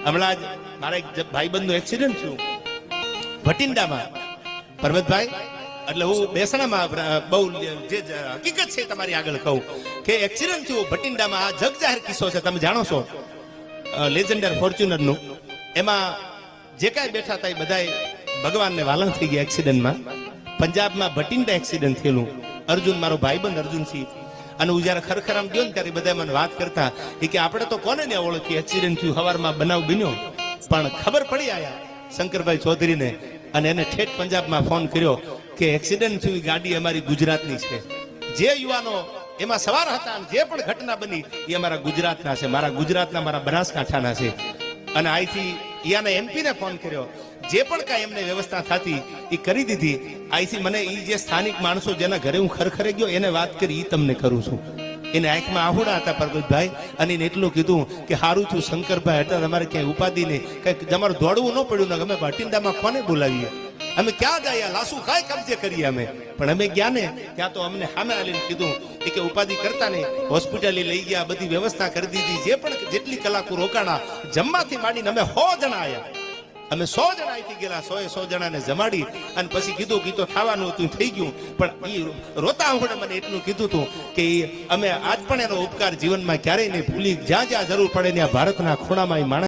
હમણાં જ મારા એક ભાઈબંધનું એક્સિડન્ટ થયું ભટિંડામાં. પરબતભાઈ, એટલે હું બેસણામાં બહુ જે હકીકત છે તમારી આગળ કહું કે એક્સિડન્ટ થયું ભટિંડામાં. આ જગ જાહેર કિસ્સો છે, તમે જાણો છો, લેજેન્ડર ફોર્ચ્યુનરનું. એમાં જે કાંઈ બેઠા હતા એ બધા ભગવાનને વાલણ થઈ ગયા એક્સિડન્ટમાં. પંજાબમાં ભટિંડા એક્સિડન્ટ થયેલું. અર્જુન, મારો ભાઈબંધ અર્જુનસિંહ. અને હું જયારે ખરખરામ ગયો ને ત્યારે બધા મને વાત કરતા કે આપણે તો કોને ને ઓળખી, એક્સિડન્ટ થયું, સવારમાં બનાવ બન્યો, પણ ખબર પડી આયા શંકરભાઈ ચૌધરીને. અને એને ઠેઠ પંજાબમાં ફોન કર્યો કે એક્સિડન્ટ થયું, ગાડી અમારી ગુજરાતની છે. જે યુવાનો એમાં સવાર હતા જે પણ ઘટના બની એ અમારા ગુજરાતના છે, મારા ગુજરાતના, મારા બનાસકાંઠાના છે. અને અહીંથી યાને એમપી ને ફોન કર્યો, જે પણ કાંઈ એમને વ્યવસ્થા થતી એ કરી દીધી. અહીંથી મને એ જે સ્થાનિક માણસો જેના ઘરે હું ખરખરે ગયો એને વાત કરી, એ તમને કરું છું. એને આંખમાં આહુડા હતા પરબતભાઈ, અને એને એટલું કીધું કે હારું છું શંકરભાઈ, એટલે તમારે ક્યાંય ઉપાધિ નહીં, કંઈક તમારું દોડવું ન પડ્યું ને. અમે ભટિંડામાં કોને બોલાવીએ, અમે ક્યાં જાય, લાસુ કાંઈ કબજે કરીએ અમે. પણ અમે ગયા ને ત્યાં તો અમને સામે આવીને કીધું કે ઉપાધિ કરતા નહીં, હોસ્પિટલે લઈ ગયા, બધી વ્યવસ્થા કરી દીધી. જે પણ જેટલી કલાકો રોકાણા, જમવાથી માંડીને અમે 100 જણા આવ્યા. અમે 100 જણા અહીંથી ગયેલા, 100 જણાને જમાડી અને પછી કીધું ગીતો ખાવાનું હતું, થઈ ગયું. પણ એ રોતા આંખોડે મને એટલું કીધું હતું કે અમે આજ પણ એનો ઉપકાર જીવનમાં ક્યારેય નહીં ભૂલી. જ્યાં જ્યાં જરૂર પડે ત્યાં ભારતના ખૂણામાં એ માણસ